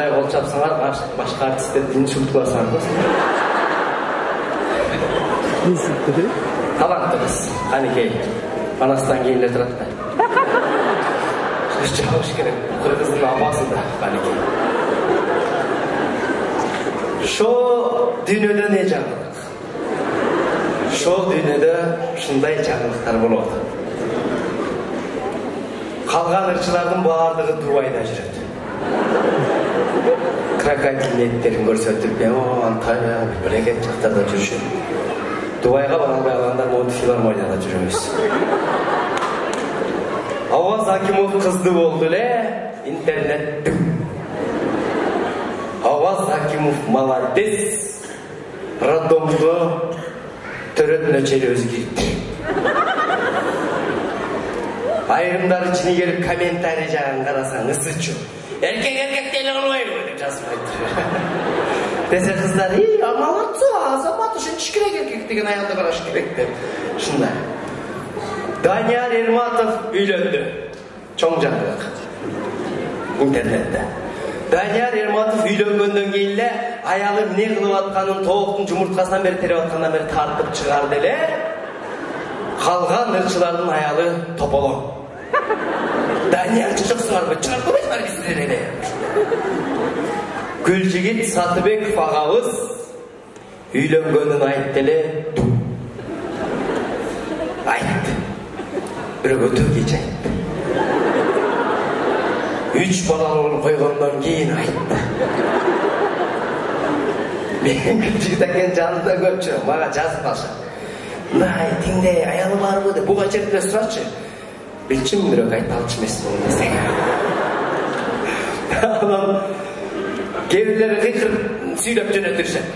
ушундай кол чапсаңар башка артисттердин шултуп алсаңыз. Таланттуу кыз. Канекей. Анасынан кийин эле турат да. Чабыш керек. Кыргыздын абасы да канекей. Шо дүйнөдө не жаңылык? Шо дүйнөдө ушундай жаңылыктар болот. Калган ырчылардын баардыгы Дубайда жүрөт. Крокодил эттерин көрсөтүп, Анталия, Брекет жактарда жүрүшөт. Дубайга бара албай калгандар Монти филармонияда жүрөбүз. Аваз Акимов кызды болду эле, интернеттү. Аваз Акимов молодец. Роддомдо төрөтүнө чейин өзгөрттү. Айрымдар içine gelip комментарий жағын қарасаң, ысычу. Эркек деле кылбайбы деп жазып айтты. Десе кыздар, молодцы, азамат ушун кичкирээк эркек деген аялды караш керек деп. Шундай. Данияр Эрматов үйлөндү. Чоң жаңылык. Интернетте. Данияр Эрматов үйлөнгөндөн кийин эле аялы эмне кылып атканын тооктун жумурткасынан бери терип аткандан бери тартып чыгарды эле. Калган ырчылардын аялы тополоң. Данияр жоксуңарбы, чыгарып койбойсуңар биздер эле. Гүлжигит Сатыбеков агабыз үйлөнгөнүн айтты эле. Айтты. Бирок өтө кеч айтты. 3 балаларын койгондон кийин айтты. Мен Гүлжигит акен жанында көпчү, мага жазып калышат. Мындай тиңде аялы барбы деп буга чертип сурачы. Билчим бирок айта алчу эмесмин десең. Анан кээбирлери кыйкырып сүйлөп жөнөтүрүшөт.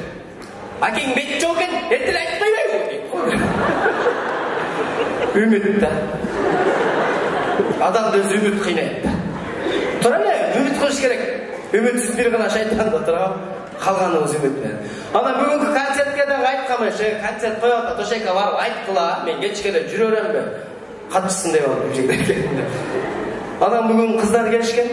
Акең бет жок экен, эртеле айтып койбойбу дейт. Үмүт да. Адамды өзү үмүт кыйнайт да. Тура эле, үмүт кылыш керек. Үмүтсүз бир гана шайтан да турабы? Калганыбыз үмүт менен. Анан бүгүнкү концертке да айткам эше, концерт коёт, Тошейка барып айткыла, мен кечке эле жүрө беремби? Катчысындай болуп Гүлжигит. Анан бүгүн кыздар келишкен.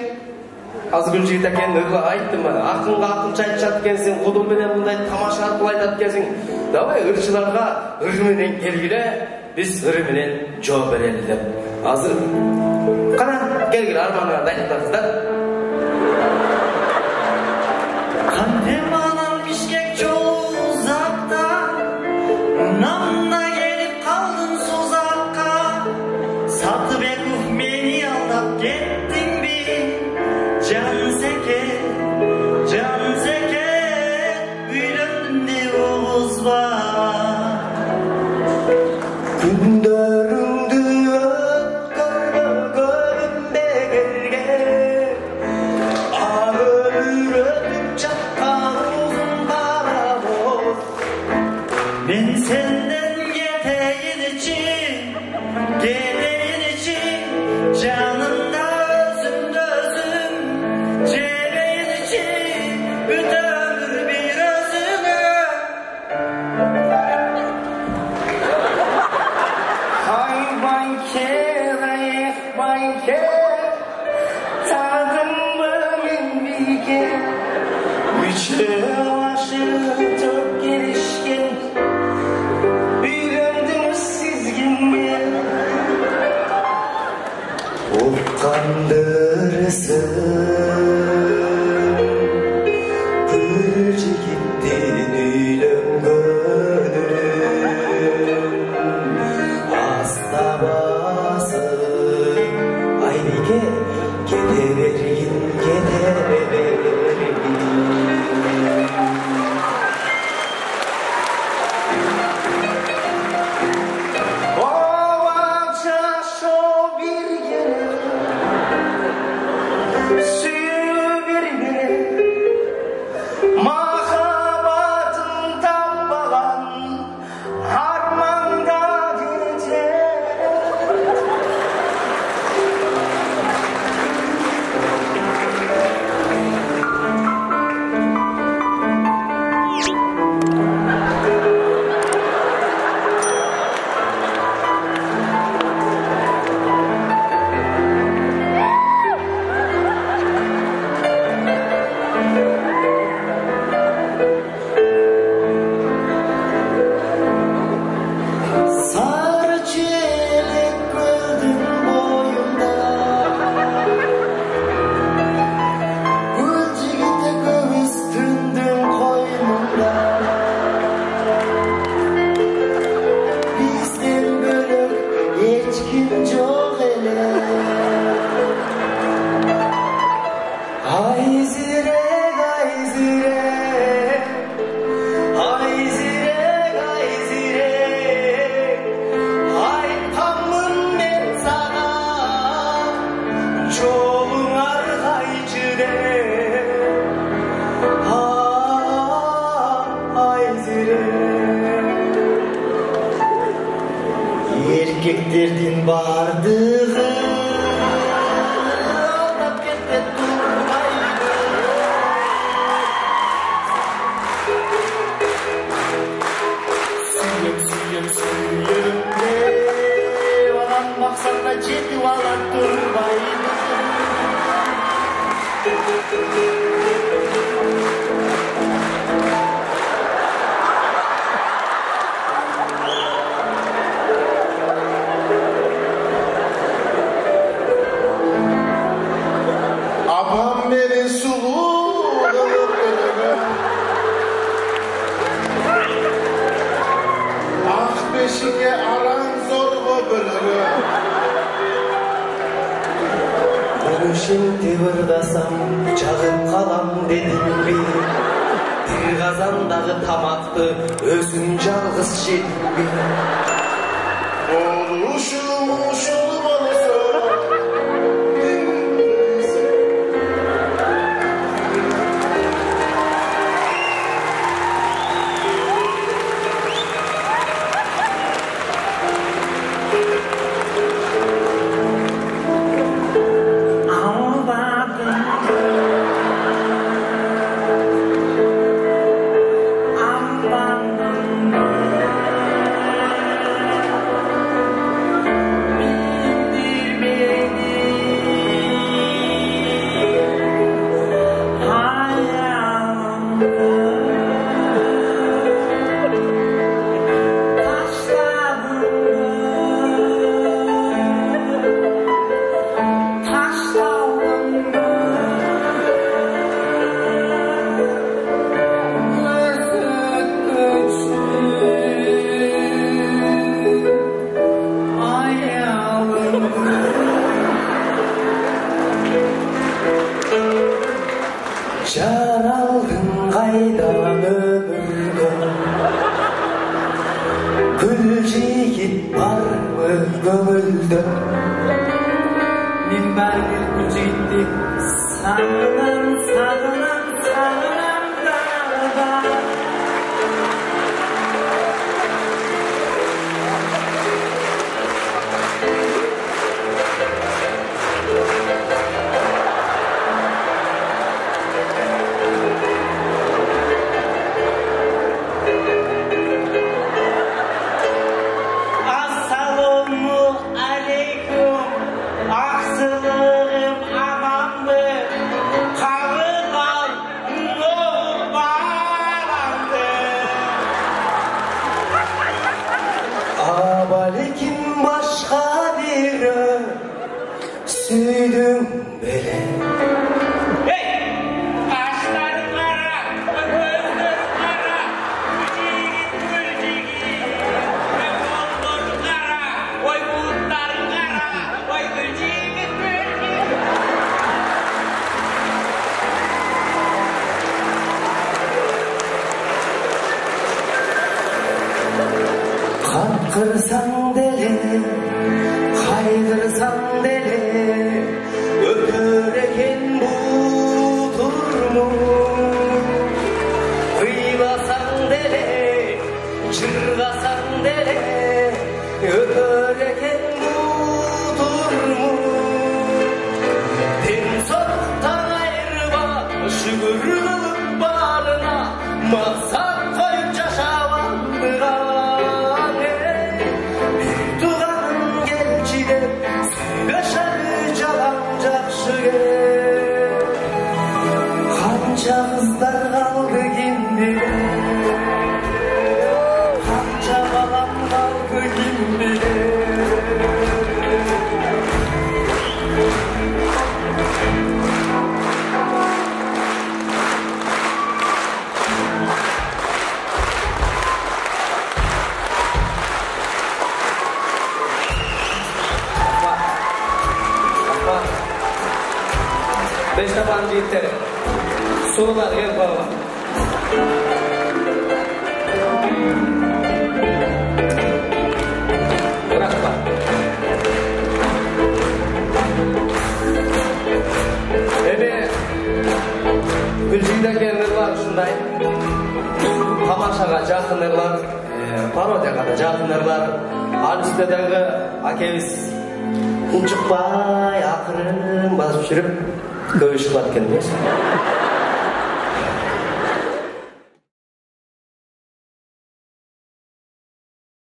Азыр Гүлжигит акен айттым, акынга акынча айтышат экенсиң, кудум менен мындай тамаша аркылуу айтат экенсиң. Давай ырчыларга ыр менен келгиле, биз ыр менен жооп берели деп. Азыр кана келгиле арманыңарды айтыңдар кыздар. Кантем анан Бишкек жолу узакта, намна келип калдым созакка. Сатыбеков мени алдап кеттиңби? Жансеке, үйлөндүм деп угузба. Күндөрүңдү өткөргөн бегерге, өтүп жаткан узун паровоз. Мен сенден кетейиничи, жанымда өзүңдү өзүң жебейиничи, бүт өмүр бир өзүңө. Ай банкер, ай банкер, тагынбы мен биге, Үчөө башы төрт келишкен, erkeklerden bardığı aldap ketme durmaydı. Suyum de olan maksatla jetip alan durmaydı. Apam beni sulu ah beşike aran zorba bölümü. Bunu şimdi vırdasam çağıp kalam dedim bir. Bir kazandağı tamaktı özün жалғыз жедім bir. Oluşum olsa Жаралғын қайдан өмірге гүл жиіп бармы көңілді. Мен бәрібір гүл жигітті сағынам тағы да. Абалеким башқа бері сүйдің беле. Қырсаң деле, қайғырсаң деле, өтер екен бұл тұрмыс. Қиылсаң деле, жырғасаң деле, өтер екен бұл тұрмыс. Денсаулықтан айырма, шүкір қылып барына, мақсат қойып жашағандыға. Қанша қыздар қалды кенбеге, қанша балам қалды кенбеге. Beş taban jigitler so'llar kelib qolgan. Rahmat. Gülcüyden gelenler var şunday. Tamaşaga жақын ерлар, пародияга да жакындар бар. Ал үстүнө дагы акебиз унчукпай акырын басып жүрүп көп иш кылат экен.